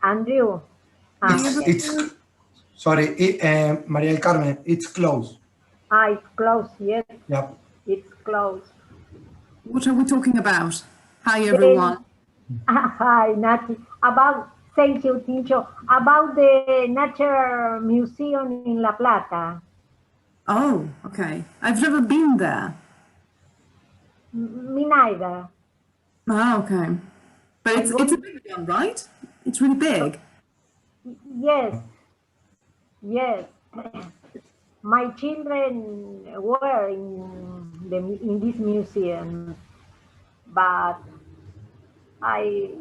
Andrew. It's sorry, Maria del Carmen, it's closed. It's closed, yes. Yep. It's closed. What are we talking about? Hi, everyone. Hi, Naty. Thank you, Tincho. About the Nature Museum in La Plata. Oh, okay. I've never been there. Me neither. Oh, okay. But it's a big one, right? It's really big. Yes. Yes. My children were in this museum, but I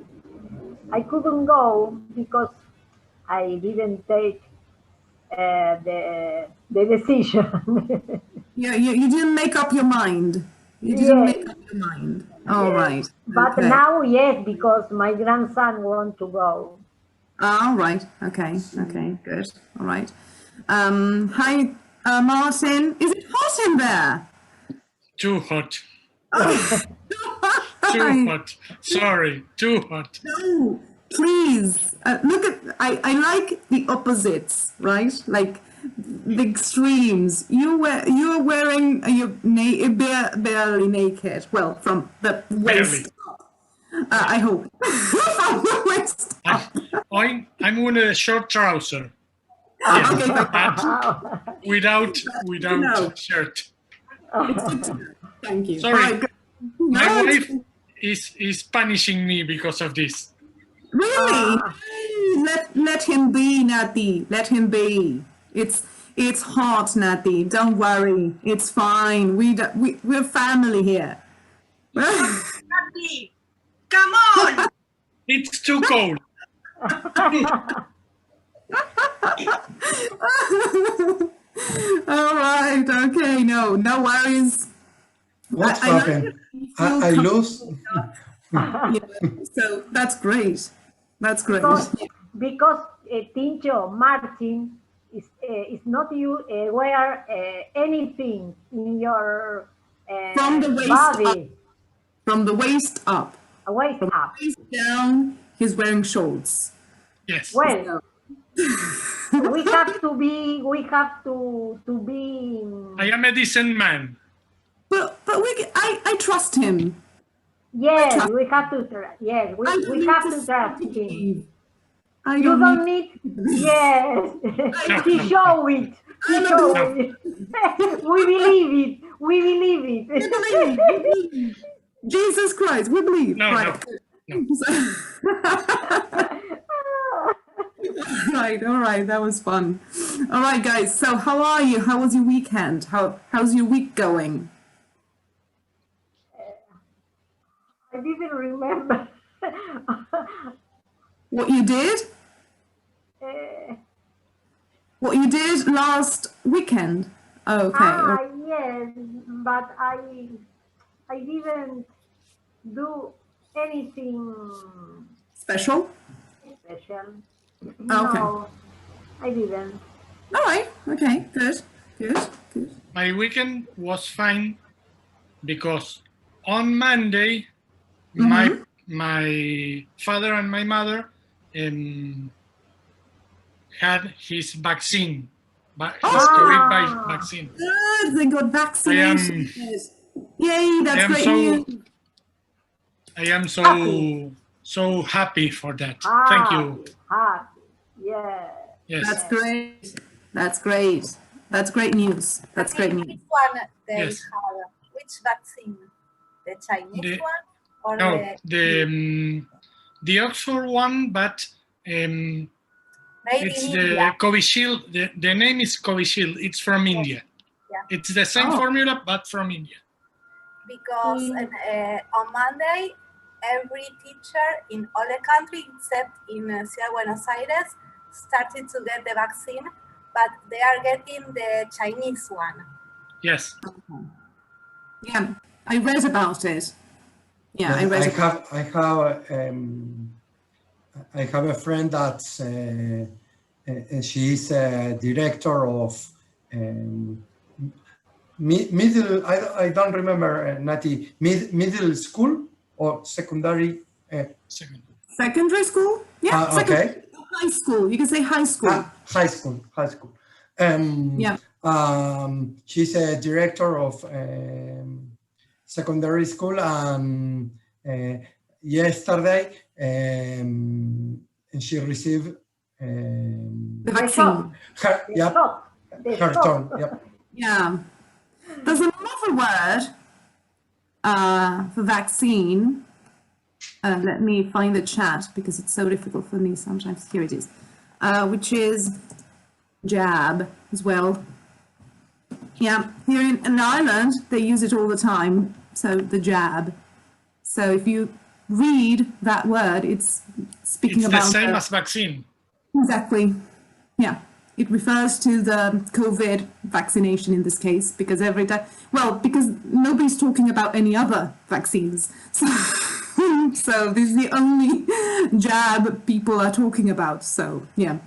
couldn't go because I didn't take the decision. You didn't make up your mind. You didn't make up your mind. All right. But now, yes, because my grandson wants to go. All right. Okay. Okay. Good. All right. Hi, Martin. Is it hot in there? Too hot. Too hot. Sorry, too hot. No, please. Look at, I like the opposites, right? Like the extremes. You're wearing, you're barely naked. Well, from the waist up. I hope. From the waist up. I'm wearing a short trouser. Yeah, okay, without shirt. It's good to know. Thank you. Sorry, my wife is punishing me because of this. Really? Let him be, Naty. Let him be. It's hot, Naty. Don't worry. It's fine. We're family here. Naty, come on! It's too cold. All right. Okay. No worries. What's happened? I lose. Yeah, so that's great. That's great. Because Tincho, Martin is not you wear anything in your from the waist body. Up. From the waist up. Waist from up. The waist down. He's wearing shorts. Yes. Well, we have to be. I am a decent man. But I trust him. Yes, we have to. Yes, we have to trust him. You don't need. Yes, he show it. He show it. We believe it. We believe it. Jesus Christ, we believe. No, right. No. All right, that was fun. All right, guys. So, how are you? How was your weekend? How's your week going? I didn't remember. What you did? What you did last weekend? Oh, okay. Yes, but I didn't do anything special. No, okay. I didn't. All right. Okay. Good. My weekend was fine because on Monday, my father and my mother had his vaccine, his COVID vaccine. Good, they got vaccinated. Yay, that's great news. I am so happy for that. Thank you. Happy. Yeah. Yes. That's great. That's great. That's great news. That's great news. Which one they have? Which vaccine? The Chinese one? Or no, the Oxford one, but it's the Covishield. The name is Covishield. It's from India. Yeah. It's the same formula, but from India. Because on Monday, every teacher in all the country, except in Ciudad Buenos Aires, started to get the vaccine, but they are getting the Chinese one. Yes. Okay. Yeah, I read about it. Yeah, I read about it. I have a friend that she's a director of middle. I don't remember, Naty. Middle school or secondary? Secondary school? Yeah. Okay. high school. You can say high school. High school. Yeah. She's a director of secondary school, and yesterday and she received The vaccine. her, yep, her turn. Yep. Yeah. There's another word for vaccine. Let me find the chat because it's so difficult for me sometimes. Here it is. Which is jab as well. Yeah, here in Ireland, they use it all the time. So the jab. So if you read that word, it's speaking It's about the same as vaccine. Exactly. Yeah. It refers to the COVID vaccination in this case, because every time, well, because nobody's talking about any other vaccines. So, so this is the only jab people are talking about. So yeah,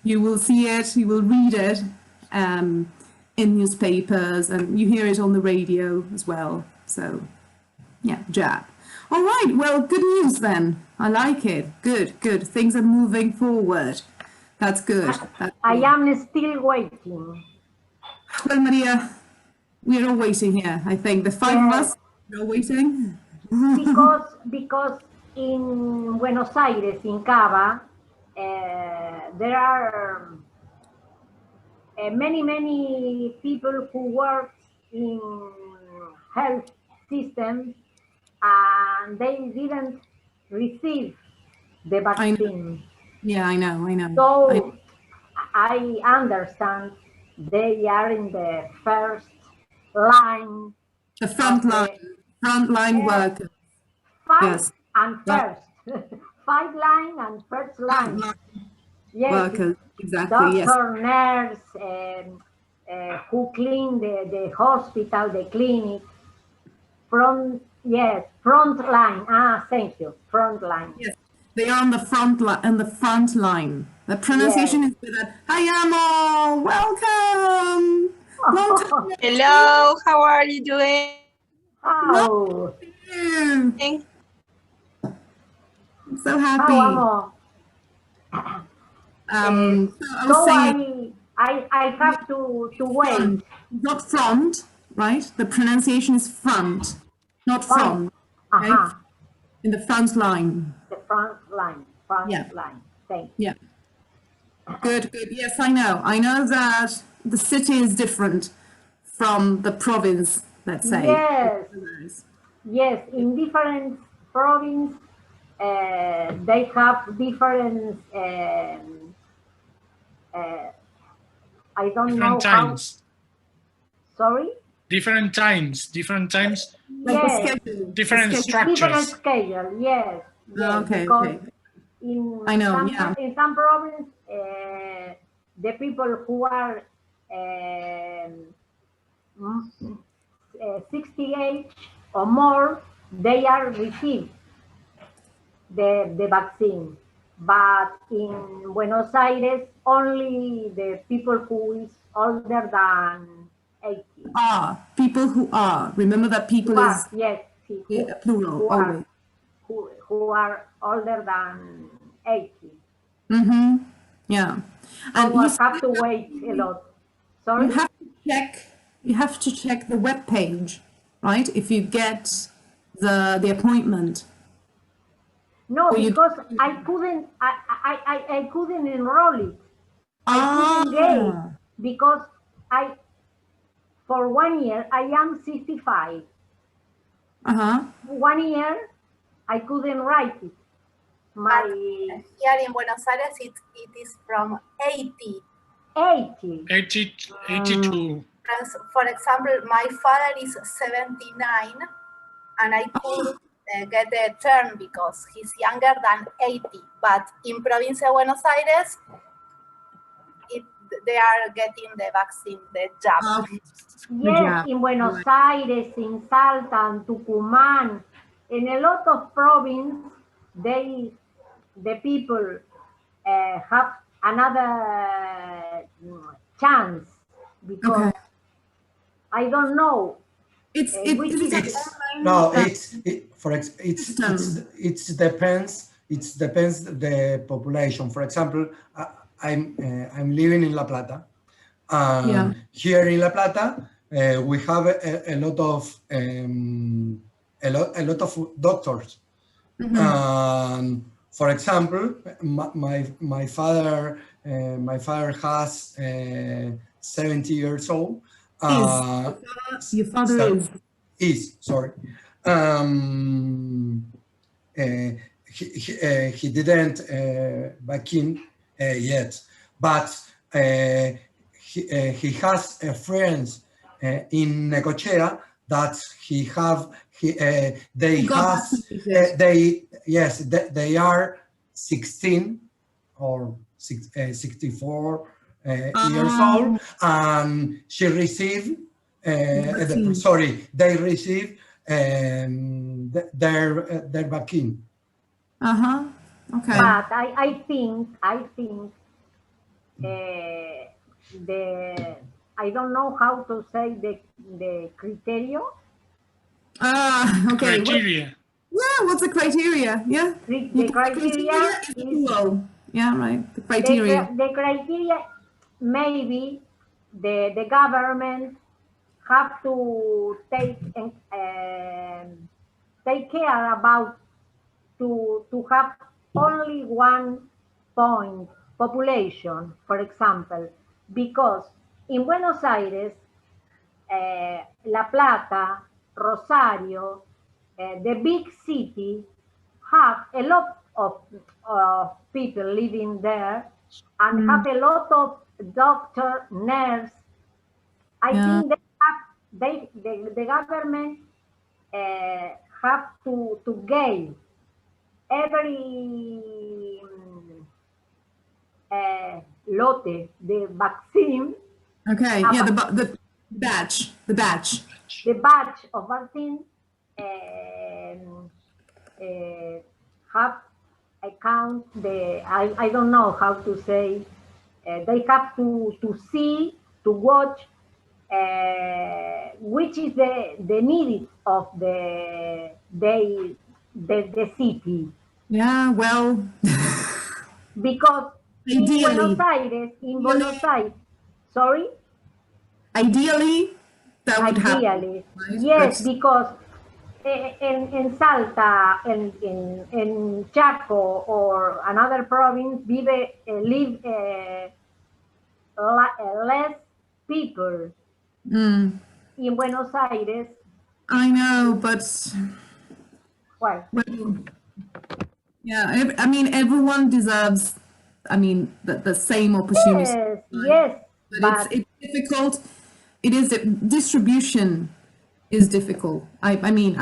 you will see it, you will read it in newspapers, and you hear it on the radio as well. So yeah, jab. All right, well, good news then. I like it. Good, good. Things are moving forward. That's good. I am still waiting. Well, Maria, we're all waiting here. I think the five of us are all waiting. Because in Buenos Aires, in Cava, there are many people who work in health systems, and they didn't receive the vaccine. Yeah, I know. So I understand they are in the first line. The front line workers. First and first. Five line and first line. Yes, Workers, exactly. doctor, nurse, who clean the hospital, the clinic. Front line. Thank you. Front line. Yes, they are on the front line. The pronunciation is better. Hi, Amo. Welcome. Long time. Hello, how are you doing? Oh. I'm so happy. Amo. So I was saying, I have to wait. not front, right? The pronunciation is front, not front. Okay? In the front line. The front line. Line. Thank you. Yeah. Good. Yes, I know. I know that the city is different from the province, let's say. Yes. In different province, they have different. I don't know times. Sorry. Different times. Like Yes. Different structures. Different schedule. Yes. Okay. In I know. in some province, the people who are 68 or more, they are received the vaccine. But in Buenos Aires, only the people who is older than 80. People who are. Remember that people is plural always. Who are older than 80. Mm-hmm. Yeah. And we have to wait a lot. Sorry? You have to check the web page, right? If you get the appointment. No, because I couldn't enroll it. I couldn't get because for 1 year I am 65. 1 year I couldn't write it. Here in Buenos Aires, it is from 80. 82. For example, my father is 79, and I could get a turn because he's younger than 80. But in Provincia de Buenos Aires, they are getting the vaccine, the jab. Yes, in Buenos Aires, in Salta, in Tucumán, in a lot of provinces, the people have another chance because I don't know. It depends it depends the population. For example, I'm living in La Plata. Here in La Plata, we have a lot of doctors. For example, my father has 70 years old. Your father is sorry. He didn't vaccine yet, but he has friends in Necochea that they are 16 or 64 years old, and she received they received their vaccine. Okay. But I think I don't know how to say the criteria. Okay. Criteria. What's the criteria? Yeah. The criteria is low. Yeah, right. The criteria. The criteria, maybe the government have to take care about to have only 1 point population, for example, because in Buenos Aires, La Plata, Rosario, the big city have a lot of people living there and have a lot of doctor, nurse. I think the government have to gain every lote, the vaccine. Okay, yeah, the batch. The batch of vaccine have account I don't know how to say, they have to see, to watch which is the need of the city. Yeah, well, because ideally, in Buenos Aires, sorry? Ideally, that would happen. Right? Yes, because in Salta, in Chaco or another province, live less people. In Buenos Aires. I know, but why? Well, yeah, I mean, everyone deserves, I mean, the same opportunities. Yes, but it's difficult. It is, distribution is difficult. I mean,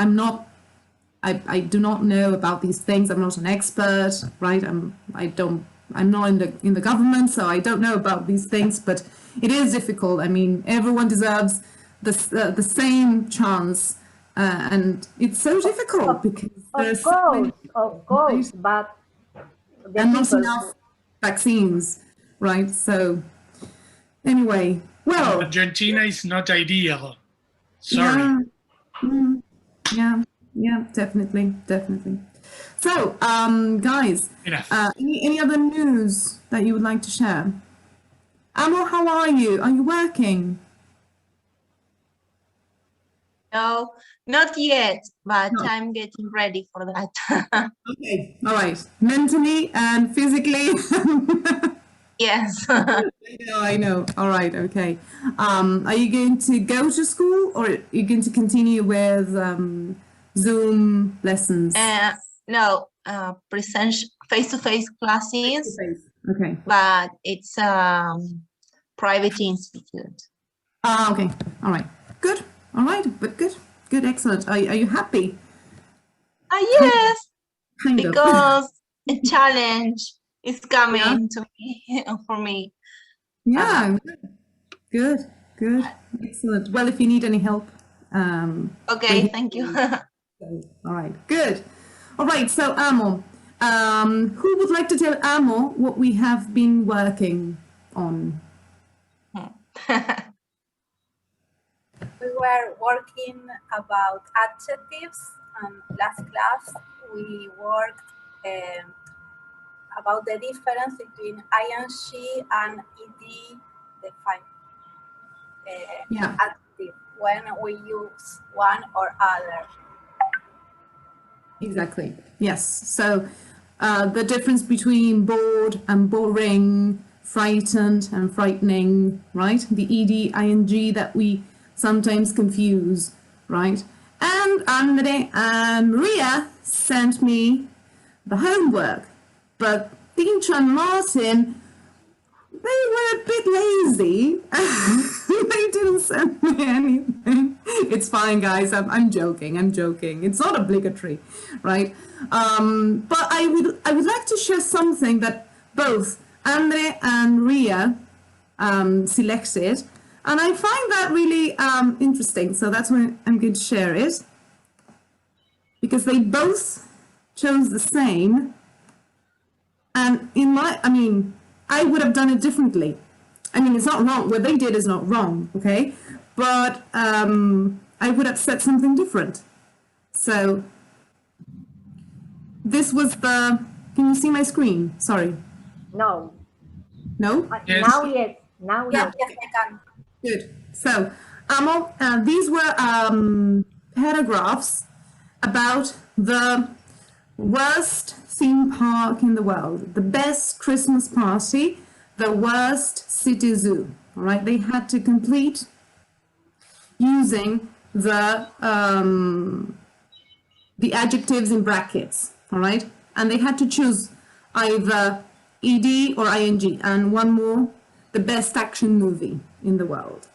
I do not know about these things. I'm not an expert, right? I'm not in the government, so I don't know about these things, but it is difficult. I mean, everyone deserves the same chance, and it's so difficult because there's so many, of course, but and not enough vaccines, right? So anyway, well, Argentina is not ideal. Sorry. Yeah, definitely. So, guys, any other news that you would like to share? Amo, how are you? Are you working? No, not yet, but I'm getting ready for that. Okay, all right. Mentally and physically? Yes. I know. All right, okay. Are you going to go to school, or are you going to continue with Zoom lessons? No, face-to-face classes. Face-to-face. Okay. But it's private institute. Okay. All right. Good. All right. But good. Excellent. Are you happy? Yes. Kind of. Because a challenge is coming to me for me. Yeah. Good. Excellent. Well, if you need any help. Okay. Thank you. All right. Good. All right. So, Amo, who would like to tell Amo what we have been working on? We were working about adjectives, and last class we worked about the difference between ing and ed define adjective when we use one or other. Exactly. Yes. So the difference between bored and boring, frightened and frightening, right? The ed, ing that we sometimes confuse, right? And Andre and Maria sent me the homework, but Teacher and Martin, they were a bit lazy. They didn't send me anything. It's fine, guys. I'm joking. I'm joking. It's not obligatory, right? But I would like to share something that both Andre and Ria selected, and I find that really interesting. So that's why I'm going to share it, because they both chose the same. And I would have done it differently. I mean, it's not wrong. What they did is not wrong, okay? But I would have said something different. So this was the, can you see my screen? Sorry. No. No? Yes. Now, yes. Now, yes. Yes, I can. Good. So, these were paragraphs about the worst theme park in the world, the best Christmas party, the worst city zoo. All right, they had to complete using the adjectives in brackets. All right, and they had to choose either ed or ing, and one more, the best action movie in the world.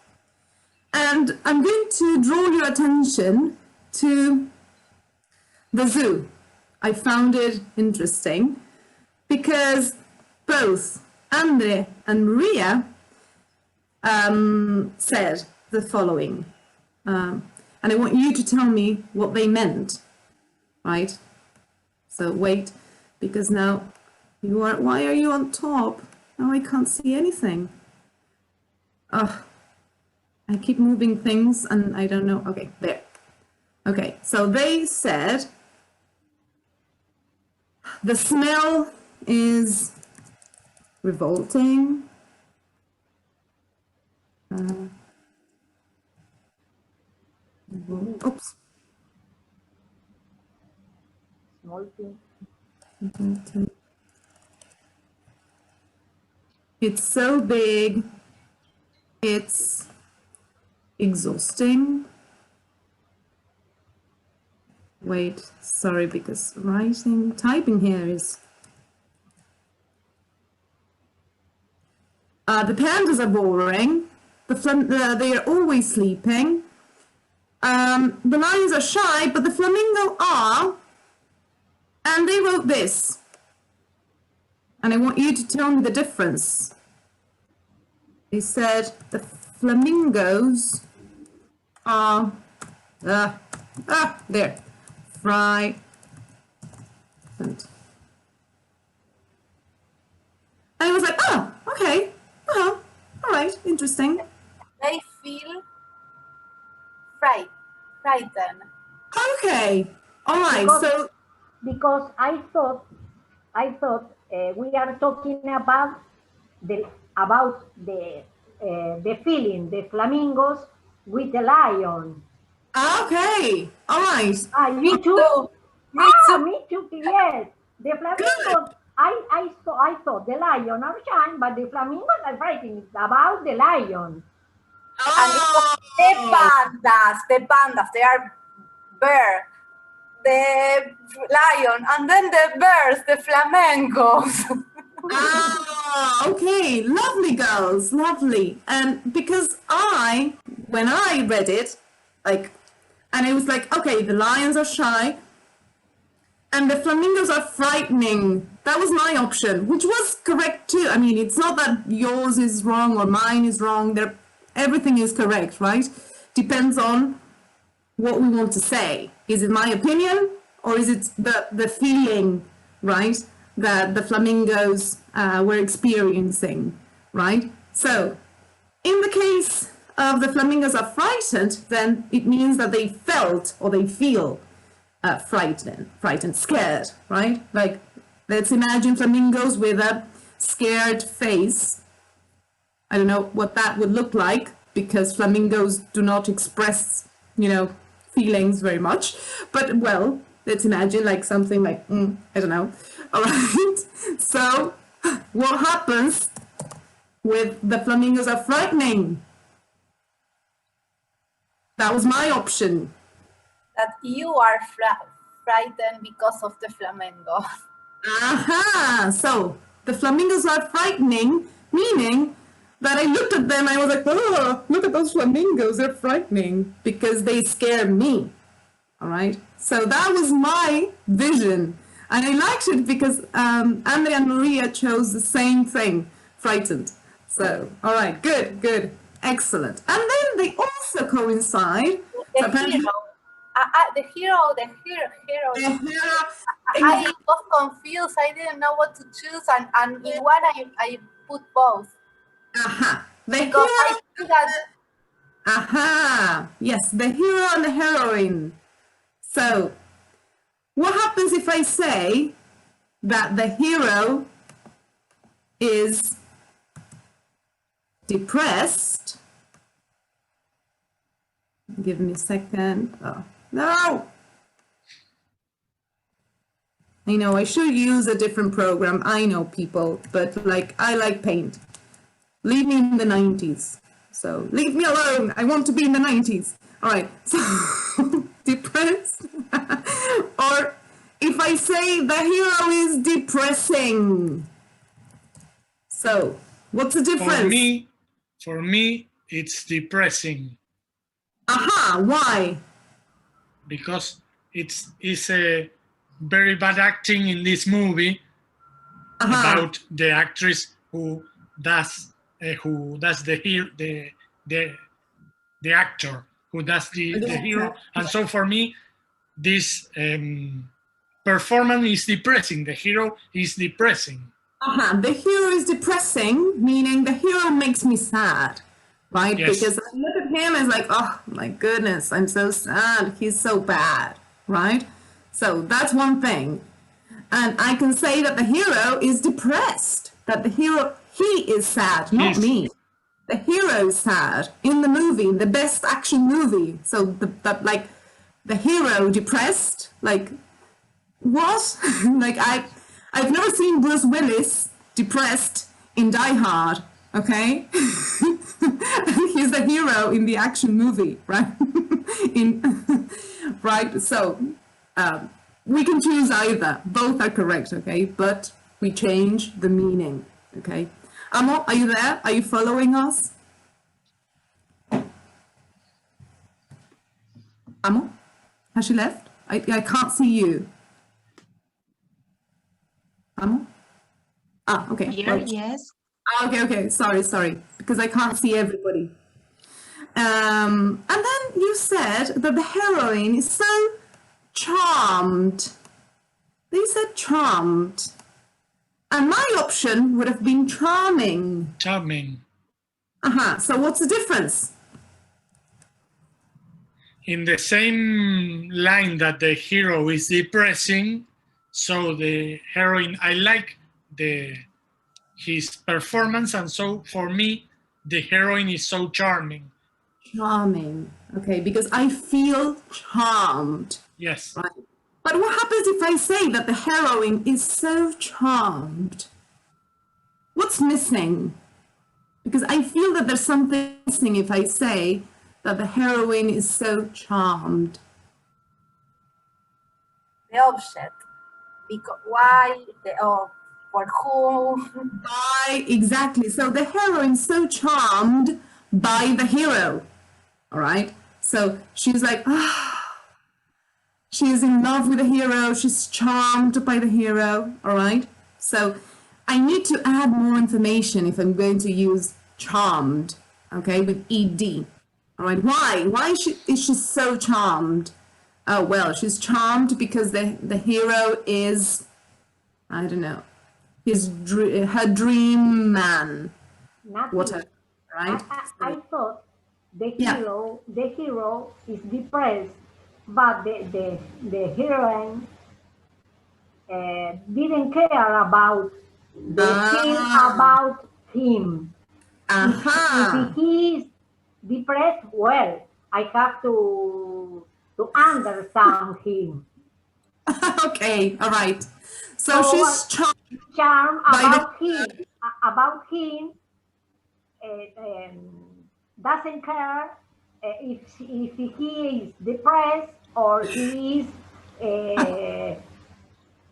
And I'm going to draw your attention to the zoo. I found it interesting because both Andre and Maria said the following, and I want you to tell me what they meant, right? So wait, because now you are, why are you on top? Now I can't see anything. Oh, I keep moving things and I don't know. Okay, there. Okay, so they said, the smell is revolting. Oops. Small thing. It's so big. It's exhausting. Wait, sorry, because typing here is... the pandas are boring. They are always sleeping. The lions are shy, but the flamingo are. And they wrote this. And I want you to tell me the difference. They said the flamingos are... there. Frightened. And I was like, oh, okay. All right, interesting. They feel frightened. Okay, all right. Because I thought we are talking about the feeling, the flamingos with the lion. Okay, all right. You too? Me too. Me too, yes. The flamingos, I thought the lion are shy, but the flamingos are fighting. It's about the lion. And the pandas, they are bear, the lion, and then the bears, the flamingos. Okay, lovely girls, lovely. And because when I read it, and it was like, okay, the lions are shy and the flamingos are frightening. That was my option, which was correct too. I mean, it's not that yours is wrong or mine is wrong. Everything is correct, right? Depends on what we want to say. Is it my opinion or is it the feeling, right, that the flamingos were experiencing, right? So in the case of the flamingos are frightened, then it means that they felt or they feel frightened, scared, right? Like Let's imagine flamingos with a scared face. I don't know what that would look like because flamingos do not express, you know, feelings very much. But well, let's imagine like something like, I don't know. All right. So what happens with the flamingos are frightening? That was my option. That you are frightened because of the flamingo. Aha! So the flamingos are frightening, meaning that I looked at them, I was like, oh, look at those flamingos, they're frightening because they scare me. All right. So that was my vision. And I liked it because Andrea and Maria chose the same thing, frightened. So, all right, good, good, excellent. And then they also coincide. The hero. I was confused. I didn't know what to choose, and in one I put both. Aha. The because hero. I think that. Aha. Yes, the hero and the heroine. So, what happens if I say that the hero is depressed? Give me a second. Oh, no! I know I should use a different program. I know, people, but like I like Paint. Leave me in the 90s. So leave me alone. I want to be in the 90s. All right. So depressed. Or if I say the hero is depressing. So what's the difference? For me, it's depressing. Aha, why? Because it's a very bad acting in this movie about the actress who does the actor who does the hero, and so for me this performance is depressing. The hero is depressing. The hero is depressing, meaning the hero makes me sad, right? Yes. Because I look at him as like, oh my goodness, I'm so sad. He's so bad, right? So that's one thing. And I can say that the hero is depressed, that the hero, he is sad, not me. The hero is sad in the movie, the best action movie. So like the hero depressed, like what? Like I've never seen Bruce Willis depressed in Die Hard, okay? He's the hero in the action movie, right? Right, so we can choose either. Both are correct, okay? But we change the meaning, okay? Amo, are you there? Are you following us? Amo? Has she left? I can't see you. Amo? Ah, okay. Here, yes. Okay. Sorry. Because I can't see everybody. And then you said that the heroine is so charmed. They said charmed. And my option would have been charming. Charming. So what's the difference? In the same line that the hero is depressing, so the heroine, I like his performance, and so for me, the heroine is so charming. Charming. Okay, because I feel charmed. Yes. Right. But what happens if I say that the heroine is so charmed? What's missing? Because I feel that there's something missing if I say that the heroine is so charmed. The object. Because why? For whom? By, exactly. So the heroine is so charmed by the hero. All right. So she's like, she's in love with the hero. She's charmed by the hero. All right. So I need to add more information if I'm going to use charmed. Okay, with ed. All right. Why? Why is she so charmed? Oh well, she's charmed because the hero is, I don't know, her dream man. Naty, Whatever. Right. I thought the hero is depressed, but the heroine didn't care about the thing about him. If he is depressed, well, I have to understand him. Okay, all right. So she's charmed about him. Doesn't care if he is depressed or he is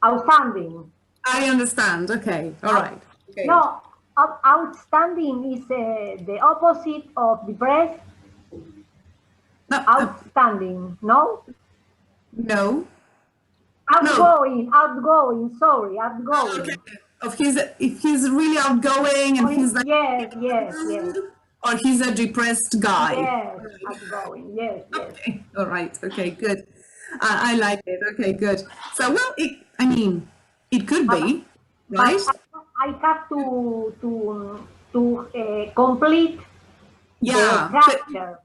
outstanding. I understand. Okay, all right. Okay. No, outstanding is the opposite of depressed. No, outstanding, no? No. Outgoing, outgoing. Sorry, outgoing. Okay. If he's really outgoing and he's like yes. Or he's a depressed guy. Yes, outgoing. Yes. Okay. All right. Okay. Good. I like it. Okay. Good. So well, it could be, right? I have to complete the structure.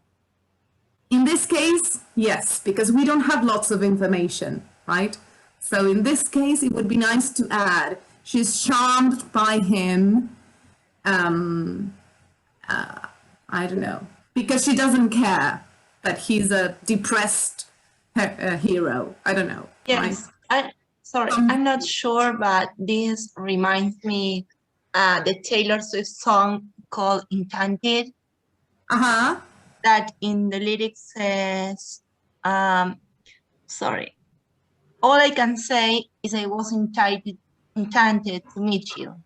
In this case, yes, because we don't have lots of information, right? So in this case, it would be nice to add, she's charmed by him. I don't know, because she doesn't care that he's a depressed hero. I don't know. Yes, right? I'm not sure, but this reminds me the Taylor Swift song called Enchanted. That in the lyrics says, sorry, all I can say is I was enchanted to meet you.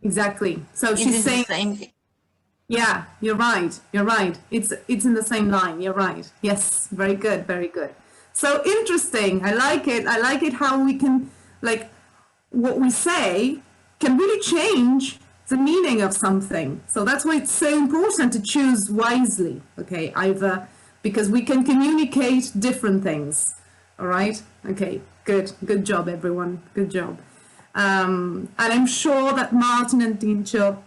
Exactly. So she's saying the same thing. Yeah, you're right. You're right. It's in the same line. You're right. Yes, very good. Very good. So interesting. I like it. I like it how we can, like, what we say can really change the meaning of something. So that's why it's so important to choose wisely. Okay, either because we can communicate different things. All right. Okay. Good. Good job, everyone. Good job. And I'm sure that Martin and Tincho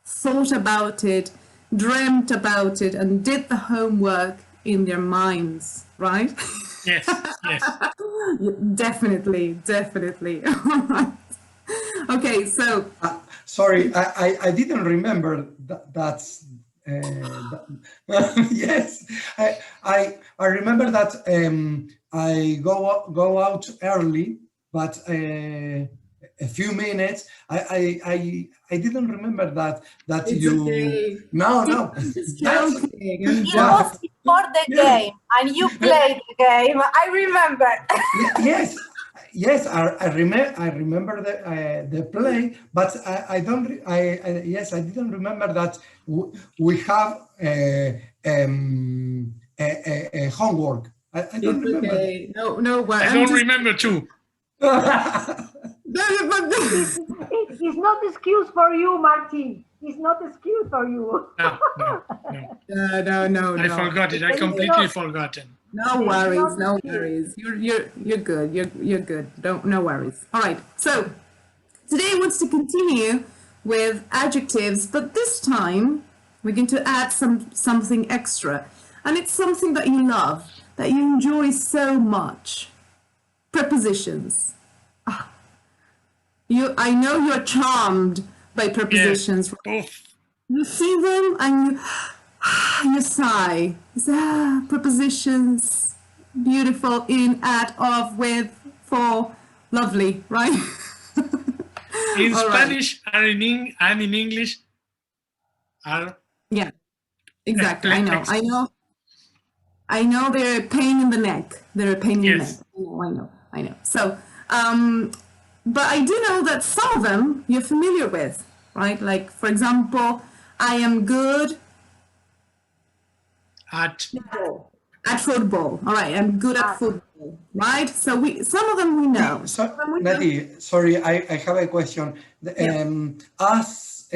thought about it, dreamt about it, and did the homework in their minds, right? Yes, yes. Definitely. All right. Okay, so... sorry, I didn't remember that's... yes, I remember that I go out early, but a few minutes. I didn't remember that it's you. Okay. No. It was before the game, and you played the game. I remember. Yes. I remember the play, but I didn't remember that we have a homework. I don't remember. Okay. No. I don't remember too. It's not excuse for you, Martin. It's not excuse for you. No. I forgot it. I completely forgotten. No worries. You're good. You're good. No worries. All right. So today I want to continue with adjectives, but this time we're going to add something extra, and it's something that you love, that you enjoy so much. Prepositions. I know you're charmed by prepositions. Yes. You see them and you sigh. You say, prepositions, beautiful, in, at, of, with, for, lovely, right? In Spanish and in English are... Yeah, exactly. I know they're a pain in the neck. They're a pain in the neck. I know. So, but I do know that some of them you're familiar with, right? Like, for example, I am good at football. All right, I'm good at football, right? So some of them we know. Naty, sorry, I have a question. As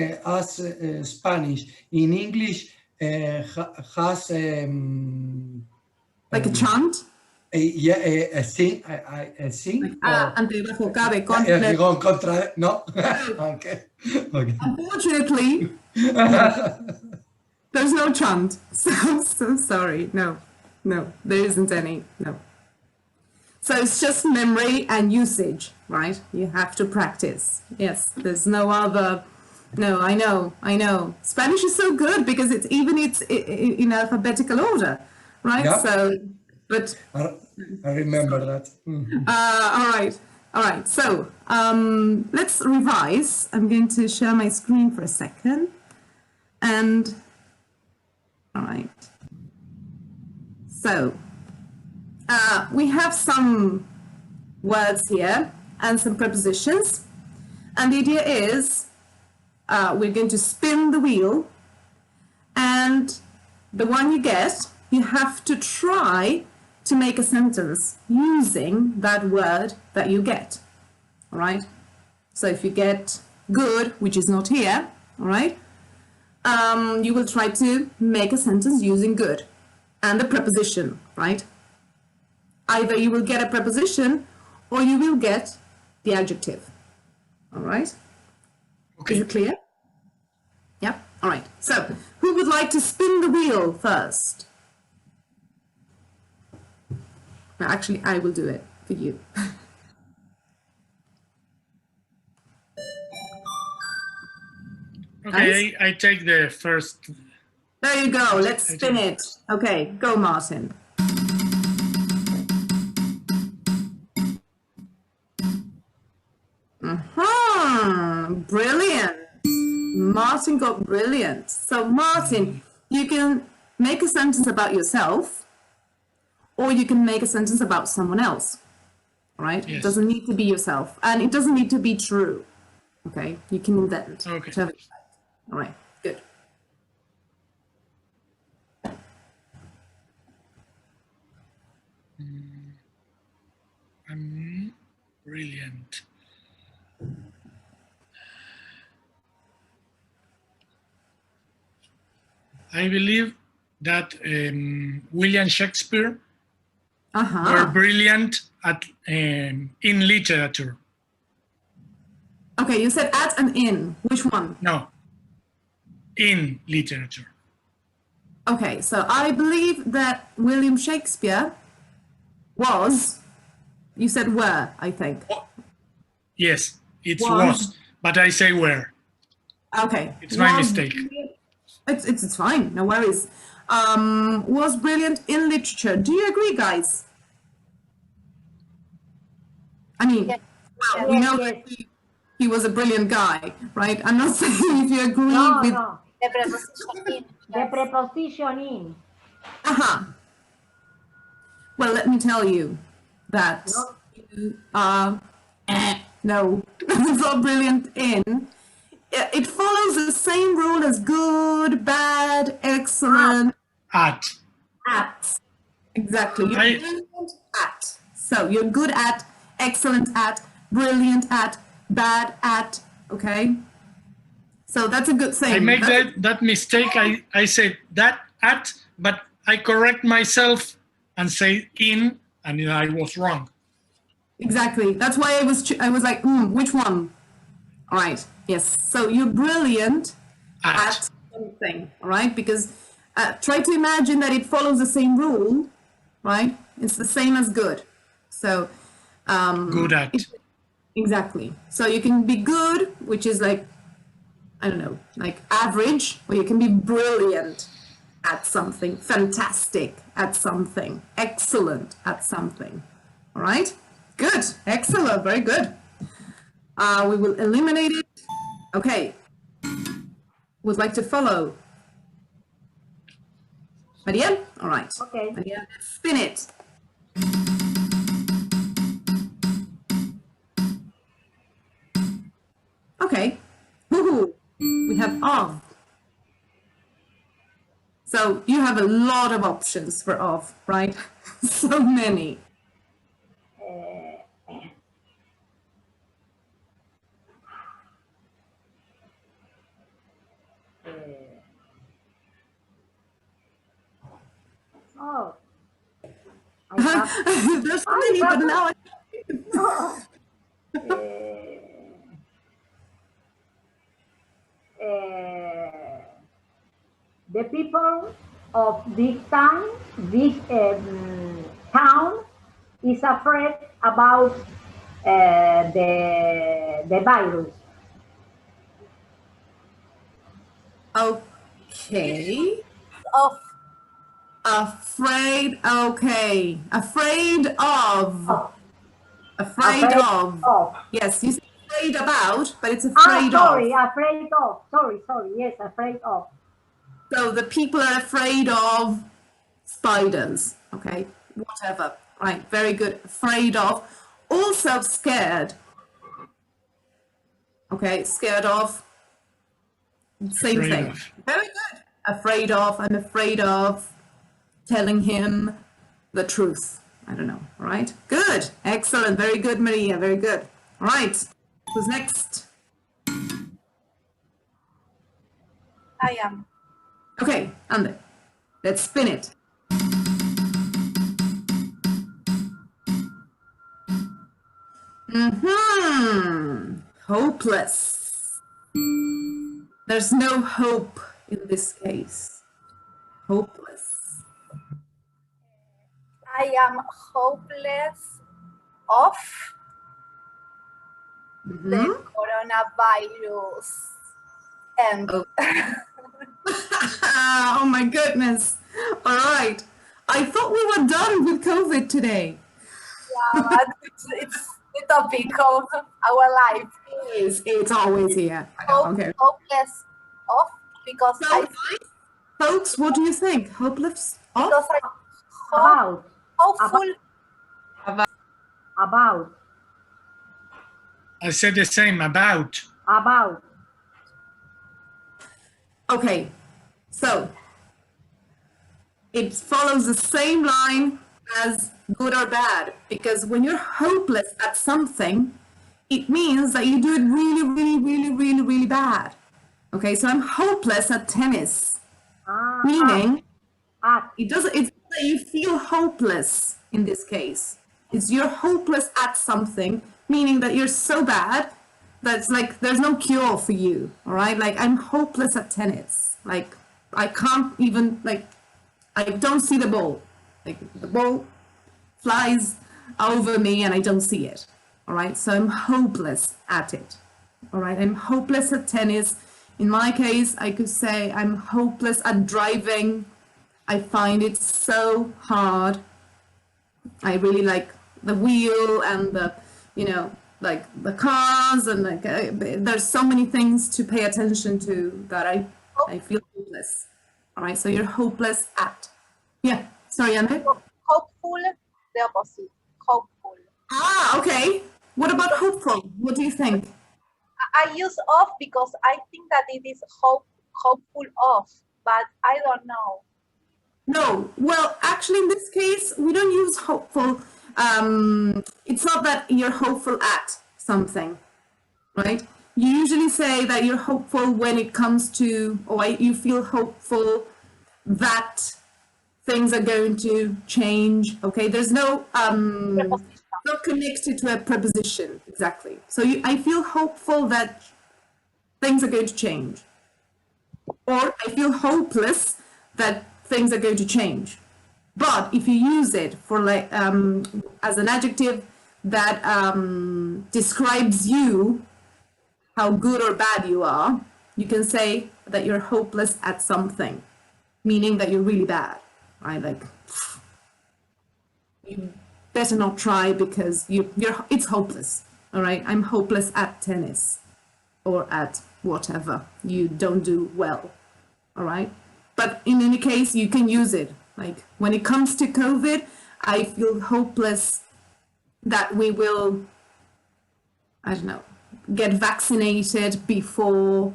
Spanish in English has like a chant. A sing. Antebajo cabe contra. No. Okay. Unfortunately, there's no chant. So sorry. No, there isn't any. No. So it's just memory and usage, right? You have to practice. Yes, there's no other. No, I know. Spanish is so good because it's in alphabetical order, right? Yeah. So, but I remember that. all right. So let's revise. I'm going to share my screen for a second, and all right. So we have some words here and some prepositions, and the idea is we're going to spin the wheel, and the one you get, you have to try to make a sentence using that word that you get. All right. So if you get good, which is not here, all right, you will try to make a sentence using good and the preposition, right? Either you will get a preposition or you will get the adjective. All right. Okay. Is it clear? Yeah. All right. So who would like to spin the wheel first? No, actually, I will do it for you. Okay, I take the first. There you go. Let's spin it. Okay, go, Martin. Brilliant. Martin got brilliant. So, Martin, you can make a sentence about yourself, or you can make a sentence about someone else, right? Yes. It doesn't need to be yourself, and it doesn't need to be true. Okay, you can invent. Okay. All right, good. Brilliant. I believe that William Shakespeare were brilliant at in literature. Okay, you said at and in. Which one? No, in literature. Okay, so I believe that William Shakespeare was, you said were, I think. Yes, it was, but I say were. Okay. It's my mistake. It's fine, no worries. Was brilliant in literature. Do you agree, guys? I mean, well, we know that he was a brilliant guy, right? I'm not saying if you agree with... No. The preposition in. The preposition in. Well, let me tell you that you are... no, it's not brilliant in. It follows the same rule as good, bad, excellent. At. Exactly. You're brilliant at. So you're good at, excellent at, brilliant at, bad at, okay? So that's a good thing. I make that mistake. I say that at, but I correct myself and say in, and I was wrong. Exactly. That's why I was like, which one? All right. Yes. So you're brilliant at something, all right? Because try to imagine that it follows the same rule, right? It's the same as good. So good at. Exactly. So you can be good, which is like, I don't know, like average, or you can be brilliant at something, fantastic at something, excellent at something. All right? Good. Excellent. Very good. We will eliminate it. Okay. Would like to follow? Maria? All right. Okay. Maria, spin it. Okay. Woohoo. We have of. So you have a lot of options for of, right? So many. Oh. I have, There's so many, but now the people of this town is afraid about the virus. Okay. Of. Afraid, okay. Afraid of. Oh, Afraid of. of. Yes, you say afraid about, but it's Ah, afraid sorry, of. afraid of. Sorry, yes, afraid of. So the people are afraid of spiders, okay? Whatever, right, very good. Afraid of. Also scared. Okay, scared of. Same Afraid thing. of. Very good. Afraid of, I'm afraid of telling him the truth. I don't know, all right? Good, excellent, very good, Maria, very good. All right, who's next? I am. Okay, Ande, let's spin it. Hopeless. There's no hope in this case. Hopeless. I am hopeless of the coronavirus. And Oh. Oh my goodness. All right. I thought we were done with COVID today. yeah, but it's the topic of our life. It's always here. I know, okay. Hopeless of because So, I folks, what do you think? Hopeless of? because I About. hopeful About. I said the same, about. About. Okay, so it follows the same line as good or bad, because when you're hopeless at something, it means that you do it really, really, really, really, really bad. Okay, so I'm hopeless at tennis, meaning it's that you feel hopeless in this case. It's you're hopeless at something, meaning that you're so bad that's like there's no cure for you. All right, like I'm hopeless at tennis. Like I can't even I don't see the ball. Like the ball flies over me and I don't see it. All right, so I'm hopeless at it. All right, I'm hopeless at tennis. In my case, I could say I'm hopeless at driving. I find it so hard. I really like the wheel and the, like the cars and like there's so many things to pay attention to that I feel hopeless. All right, so you're hopeless at. Yeah, sorry, Andre? hopeful, the opposite. Hopeful. Ah, okay. What about hopeful? What do you think? I use of because I think that it is hopeful of, but I don't know. No, well, actually, in this case, we don't use hopeful. It's not that you're hopeful at something, right? You usually say that you're hopeful when it comes to, or you feel hopeful that things are going to change. Okay, there's no not connected to a preposition exactly. So I feel hopeful that things are going to change, or I feel hopeless that things are going to change. But if you use it for like as an adjective that describes you, how good or bad you are, you can say that you're hopeless at something, meaning that you're really bad, right? Like you better not try because it's hopeless. All right, I'm hopeless at tennis or at whatever you don't do well. All right, but in any case, you can use it. Like when it comes to COVID, I feel hopeless that we will, I don't know, get vaccinated before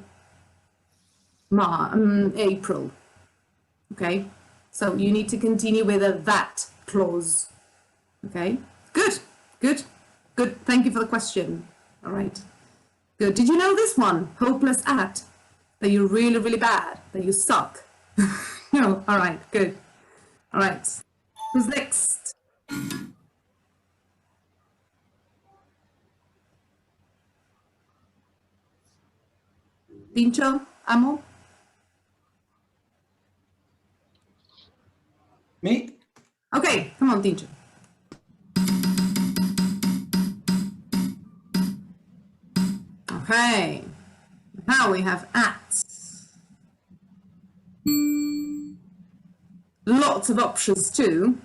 April. Okay, so you need to continue with a that clause. Okay, good. Thank you for the question. All right, good. Did you know this one? Hopeless at, that you're really, really bad, that you suck. No, all right, good. All right, who's next? Tincho, Amo? Me? Okay, come on, Tincho. Okay. Now we have at. Lots of options too.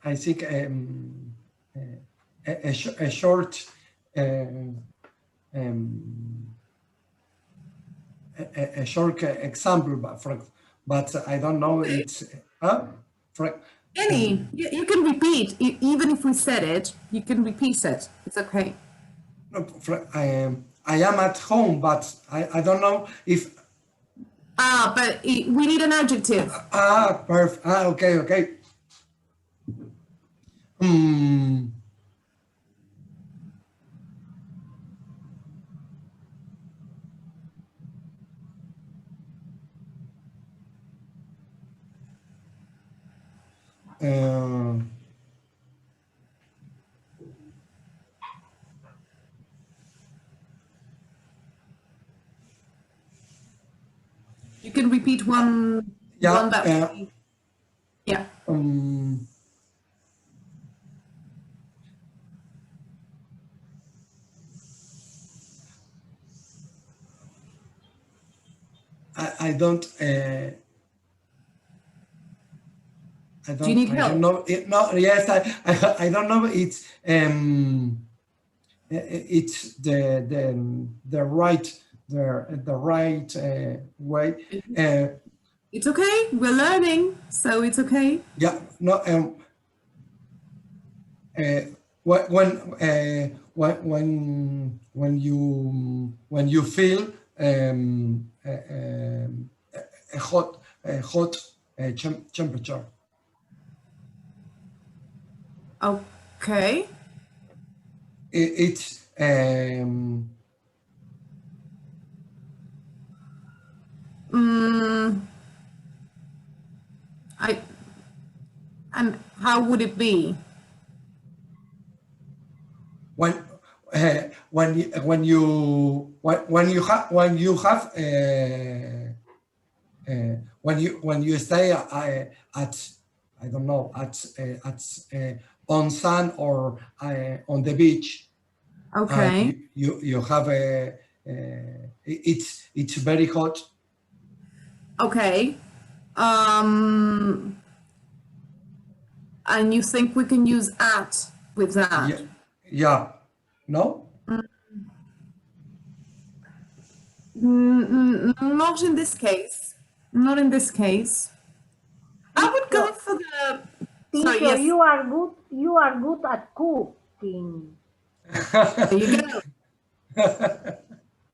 I think a short a short example, but I don't know. It's Any, you can repeat, even if we said it, you can repeat it. It's okay. I am at home, but I don't know if. But we need an adjective. Perfect. Okay. You can repeat one. Yeah. One that yeah. I don't. Do you need help? I don't know. No. Yes. I don't know. It's the right way. It's okay. We're learning, so it's okay. Yeah. No. When you feel a hot temperature. Okay. It's and how would it be? when you stay at I don't know at on sun or on the beach. Okay. You have it's very hot. Okay. And you think we can use at with that? Yeah. No? Not in this case. Not in this case. I would go for the. Teacher, Yes. you are good. You are good at cooking. There you go.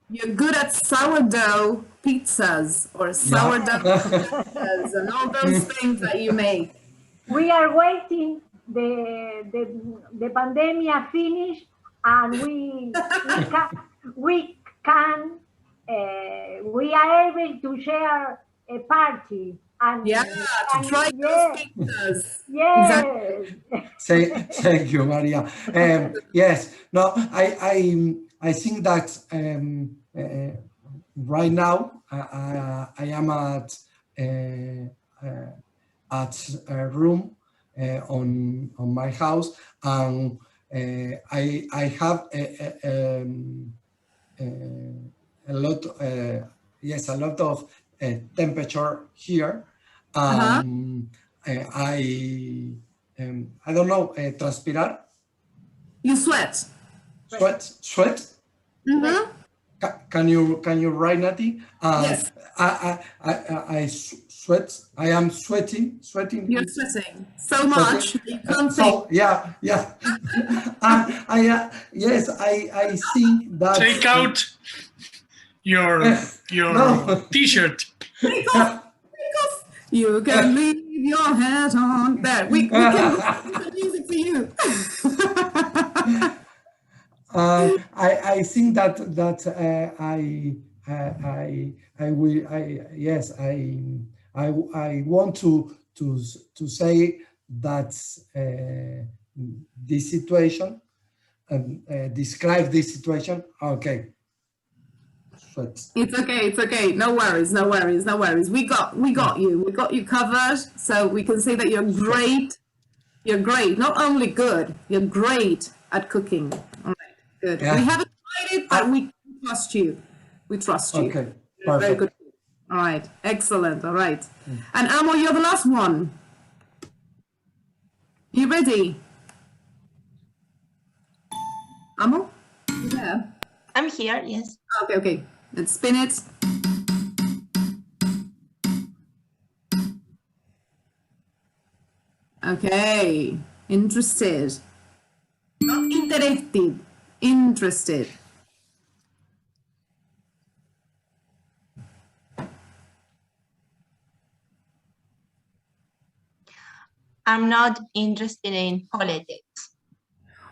You're good at sourdough pizzas or sourdough pizzas and all those things that you make. We are waiting the pandemic finish, and we are able to share a party. And, Yeah, to try those pizzas. Yes. Exactly. Thank you, Maria. Yes. No, I think that right now I am at a room on my house, and I have a lot of temperature here. I don't know, transpirar. You sweat. Sweat. Mm-hmm. Can you write, Naty? Yes. I sweat. I am sweating. You're sweating so much that you can't So, think. yeah. Yes, I think that. Take out your No. T-shirt. Take off. You can leave your hat on. There, we can put music for you. I think that I want to say that this situation describe this situation. Okay. It's okay. It's okay. No worries. No worries. No worries. We got you. We got you covered. So we can say that you're great. You're great. Not only good. You're great at cooking. All right. Good. Yeah. We haven't tried it, but we trust you. We trust you. Okay. Very Perfect. good. All right. Excellent. All right. And Amo, you're the last one. You ready? Amo? You there? I'm here, yes. Okay. Okay. Let's spin it. Okay, interested. Not interested, interested. I'm not interested in politics.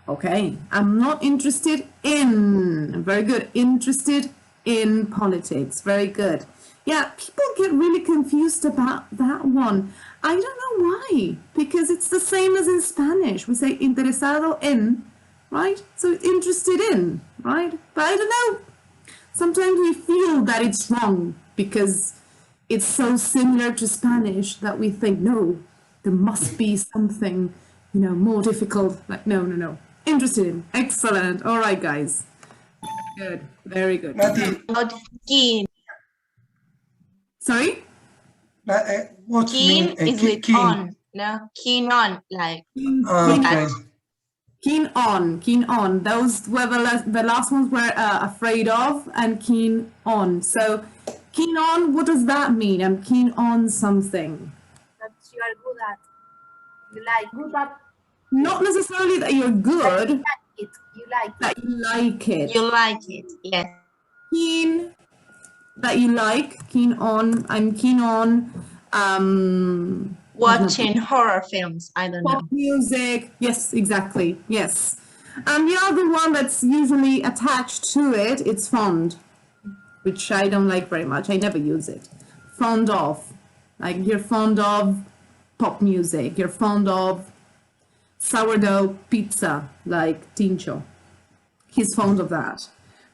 Okay, I'm not interested in. Very good. Interested in politics. Very good. Yeah, people get really confused about that one. I don't know why, because it's the same as in Spanish. We say interesado en, right? So it's interested in, right? But I don't know. Sometimes we feel that it's wrong because it's so similar to Spanish that we think, no, there must be something, you know, more difficult. Like, no, no, no. Interested in. Excellent. All right, guys. Good. Very good. Naty, Not keen. Sorry? what's Keen mean? is with Keen. on. No, keen on, like Okay. Keen on, keen on. Those were the last ones were afraid of and keen on. So keen on, what does that mean? I'm keen on something. That you are good at. You like Good at Not necessarily that you're good, it. You like it. that you like it. you like it, yes. Keen, that you like, keen on, I'm keen on Watching horror films, I don't know. pop music. Yes, exactly. Yes. And the other one that's usually attached to it, it's fond, which I don't like very much. I never use it. Fond of. Like you're fond of pop music. You're fond of sourdough pizza, like Tincho. He's fond of that.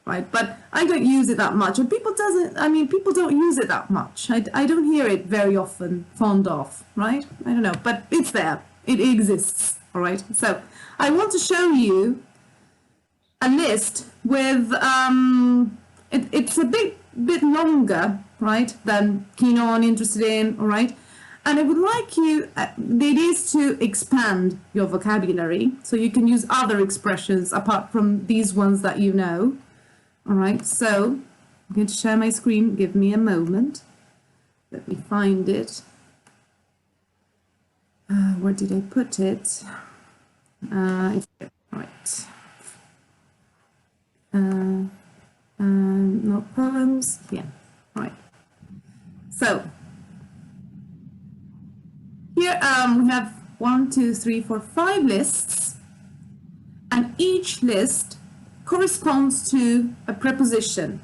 Right, but I don't use it that much, and people don't use it that much. I don't hear it very often. Fond of, right? I don't know, but it's there. It exists. All right. So I want to show you a list with it's a bit longer, right, than keen on, interested in. All right, and I would like you. It is to expand your vocabulary, so you can use other expressions apart from these ones that you know. All right, so I'm going to share my screen. Give me a moment. Let me find it. Where did I put it? Right. Not poems. Yeah, right. So here we have 1, 2, 3, 4, 5 lists, and each list corresponds to a preposition,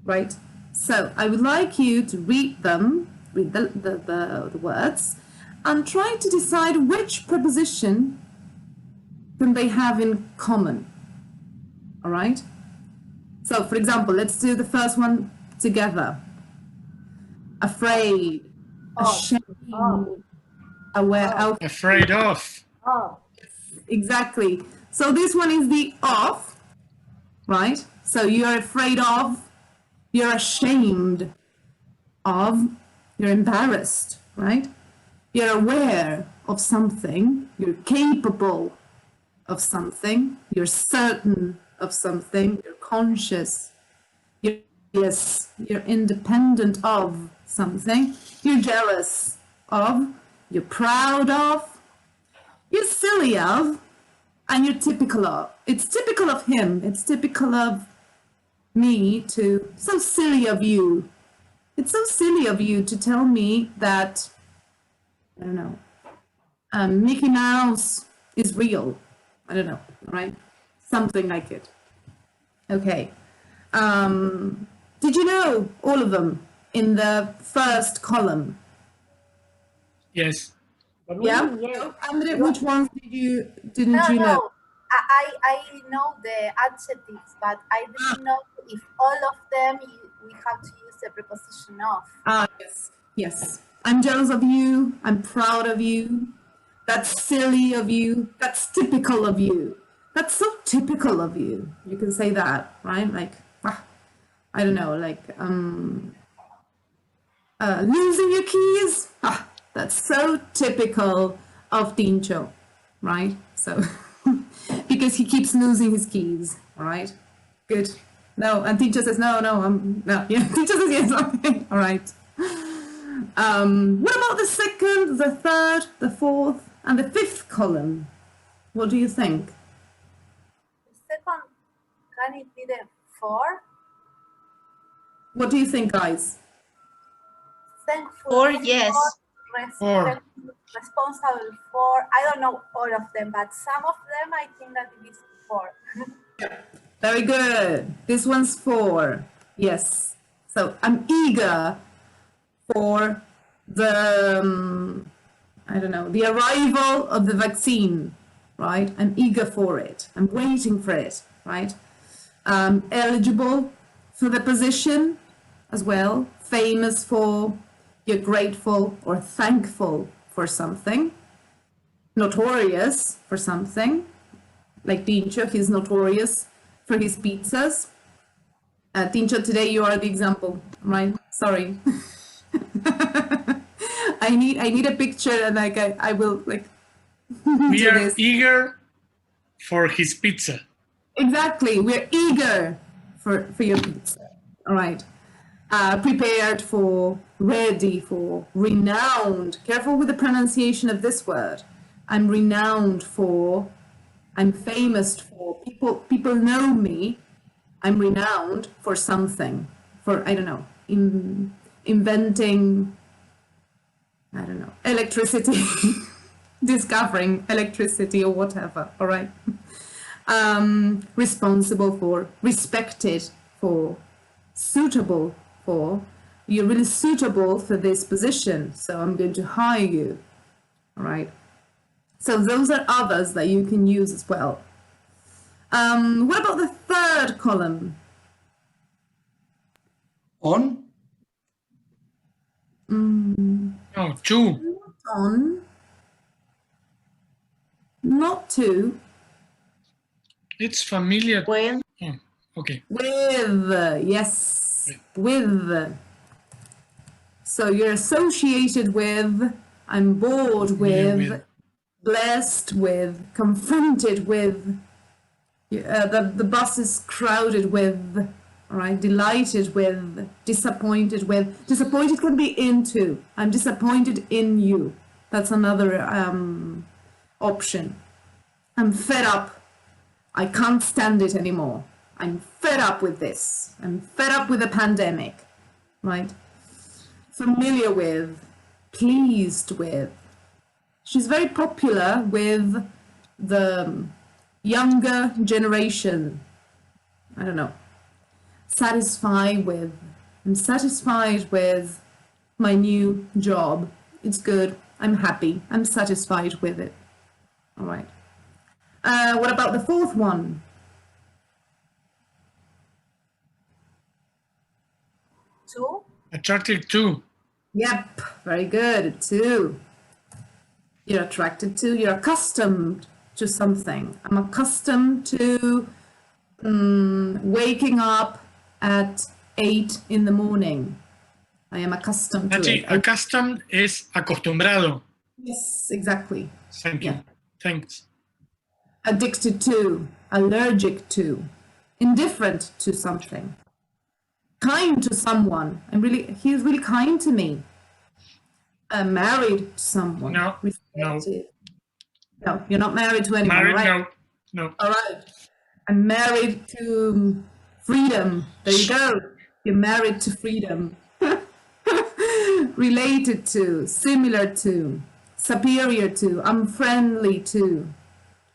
right? So I would like you to read the words, and try to decide which preposition can they have in common, all right? So for example, let's do the first one together. Afraid, ashamed, aware, out. Afraid of. oh, Exactly. So this one is the of, right? So you're afraid of, you're ashamed of, you're embarrassed, right? You're aware of something, you're capable of something, you're certain of something, you're conscious, you're independent of something, you're jealous of, you're proud of, you're silly of, and you're typical of. It's typical of him. It's typical of me to, so silly of you. It's so silly of you to tell me that, I don't know, Mickey Mouse is real. I don't know, right? Something like it. Okay. Did you know all of them in the first column? Yes. Yeah? yes. Andre, which ones didn't No, you know? no. I know the adjectives, but I didn't know if all of them we have to use the preposition of. Ah, yes, yes. I'm jealous of you. I'm proud of you. That's silly of you. That's typical of you. That's so typical of you. You can say that, right? Like, I don't know, like, losing your keys. That's so typical of Tincho, right? So, because he keeps losing his keys, all right? Good. No, and Tincho says, no, no, yeah, Tincho says yes, okay, all right. What about the second, the third, the fourth, and the fifth column? What do you think? The second, can it be the for? What do you think, guys? Thankful For, yes. For. Responsible for. I don't know all of them, but some of them I think that it is for. Very good. This one's for. Yes. So I'm eager for the, I don't know, the arrival of the vaccine, right? I'm eager for it. I'm waiting for it, right? Eligible for the position as well. Famous for, you're grateful or thankful for something. Notorious for something. Like Tincho, he's notorious for his pizzas. Tincho, today you are the example, right? Sorry. I need a picture, and like I will like. We are this. eager for his pizza. Exactly, we're eager for your pizza. All right. Prepared for, ready for, renowned. Careful with the pronunciation of this word. I'm renowned for. I'm famous for. People know me. I'm renowned for something. For, I don't know, inventing, I don't know, electricity, discovering electricity or whatever, all right? Responsible for, respected for, suitable for. You're really suitable for this position, so I'm going to hire you, all right? So those are others that you can use as well. What about the third column? On? No, to. On. Not to. It's familiar. Well, Oh, okay. With. Yes. With. So you're associated with. I'm bored with. with. Blessed with. Confronted with. The bus is crowded with. All right, delighted with, disappointed with. Disappointed can be into. I'm disappointed in you. That's another option. I'm fed up. I can't stand it anymore. I'm fed up with this. I'm fed up with the pandemic, right? Familiar with, pleased with. She's very popular with the younger generation. I don't know. Satisfied with. I'm satisfied with my new job. It's good. I'm happy. I'm satisfied with it. All right. What about the fourth one? To. Attracted to. Yep. Very good. To. You're attracted to. You're accustomed to something. I'm accustomed to waking up at 8 in the morning. I am accustomed to Naty, it. accustomed is acostumbrado. Yes, exactly. Thank you. Yeah. Thanks. Addicted to, allergic to, indifferent to something, kind to someone. He's really kind to me. Married to someone. No, no. No, you're not married to anyone, Married, right? no. All right. I'm married to freedom. There you go. You're married to freedom. Related to, similar to, superior to, unfriendly to,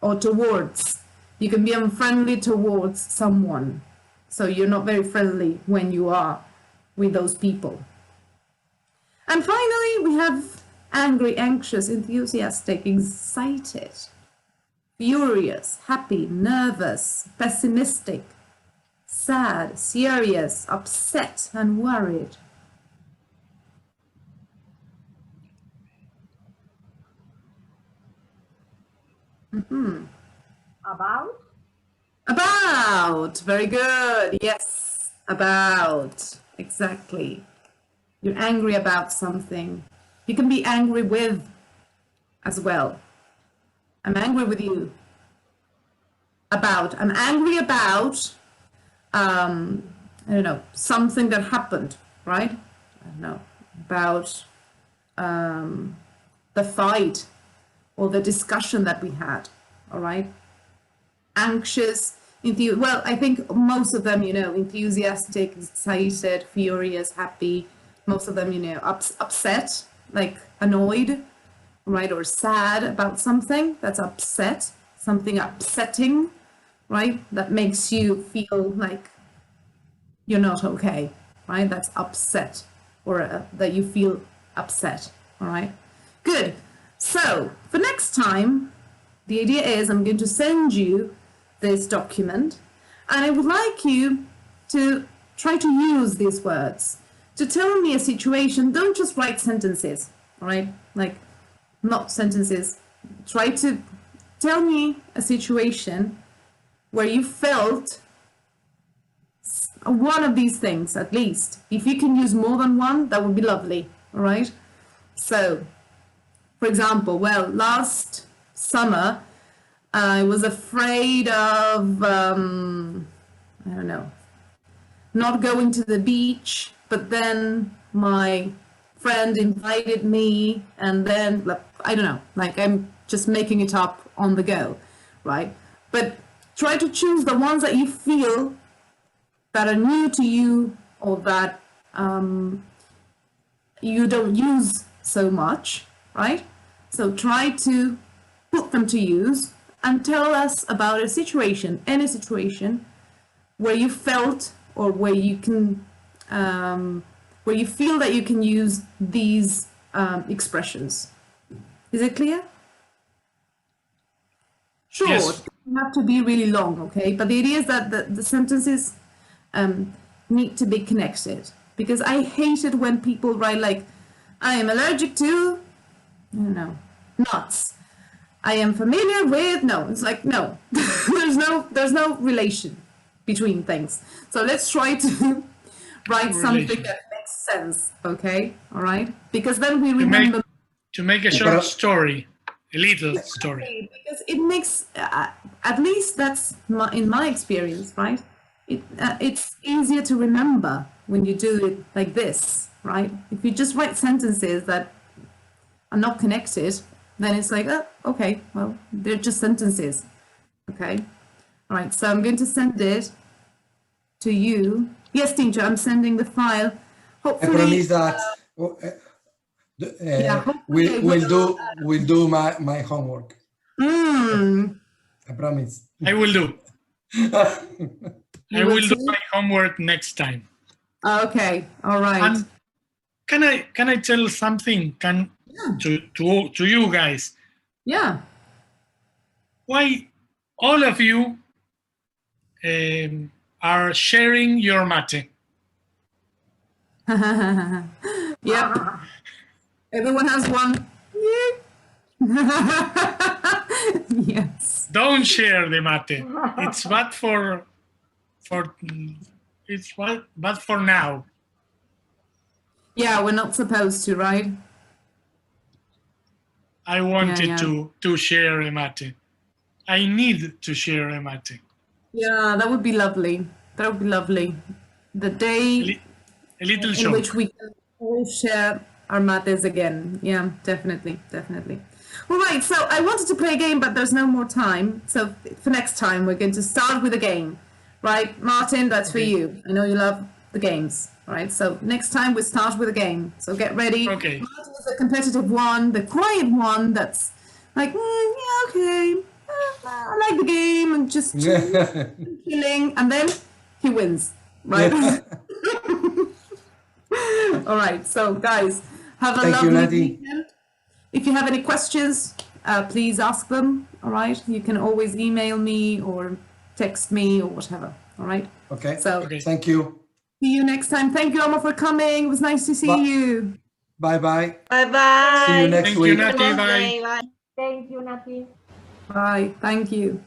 or towards. You can be unfriendly towards someone. So you're not very friendly when you are with those people. And finally, we have angry, anxious, enthusiastic, excited. furious, happy, nervous, pessimistic, sad, serious, upset, and worried. About? About, very good, yes, about, exactly. You're angry about something. You can be angry with as well. I'm angry with you. About, I'm angry about, I don't know, something that happened, right? I don't know, about the fight or the discussion that we had, all right? Anxious, well, I think most of them, you know, enthusiastic, excited, furious, happy, most of them, you know, upset, like annoyed, right? Or sad about something that's upset, something upsetting, right? That makes you feel like you're not okay, right? That's upset, or that you feel upset, all right? Good. So for next time, the idea is I'm going to send you this document, and I would like you to try to use these words to tell me a situation. Don't just write sentences, all right? Like, not sentences. Try to tell me a situation where you felt one of these things, at least. If you can use more than one, that would be lovely, all right? So, for example, well, last summer, I was afraid of, I don't know, not going to the beach, but then my friend invited me, and then, I don't know, like I'm just making it up on the go, right? But try to choose the ones that you feel that are new to you, or that you don't use so much, right? So try to put them to use and tell us about a situation, any situation where you felt, or where you can, where you feel that you can use these expressions. Is it clear? Short. Yes. It doesn't have to be really long, okay? But the idea is that the sentences need to be connected, because I hate it when people write like, I am allergic to, I don't know, nuts. I am familiar with, no, it's like, no, there's no relation between things. So let's try to write something that makes sense, okay? All right? Because then we remember. To make a short story, a little story. Because it makes, at least that's in my experience, right? It's easier to remember when you do it like this, right? If you just write sentences that are not connected, then it's like, oh, okay, well, they're just sentences, okay? All right, so I'm going to send it to you. Yes, teacher, I'm sending the file. Hopefully, I promise that we'll do my homework. I promise. I will do. I will do my homework next time. Okay, all right. And can I tell something? To you guys? Yeah. Why all of you are sharing your mate? Yep. Everyone has one. Yes. Don't share the mate. It's bad for bad for now. Yeah, we're not supposed to, right? I wanted to share a mate. I need to share a mate. Yeah, that would be lovely. That would be lovely. The day a little in which we can all share our mates again. Yeah, definitely, definitely. All right, so I wanted to play a game, but there's no more time. So for next time, we're going to start with a game. Right, Martin, that's for you. I know you love the games. All right, so next time we start with a game. So get ready. Okay. Martin is the competitive one, the quiet one that's like, yeah, okay, I like the game and just chilling, and then he wins, right? All right, so guys, have a lovely weekend. If you have any questions, please ask them. all right? You can always email me or text me or whatever, all right? Okay. So Okay. Thank you. see you next time. Thank you, Alma, for coming. It was nice to see Bye. you. Bye-bye. Bye-bye. See you next Thank you, week. Naty. Have a nice Bye. day. Bye. Thank you, Naty. Bye. Thank you.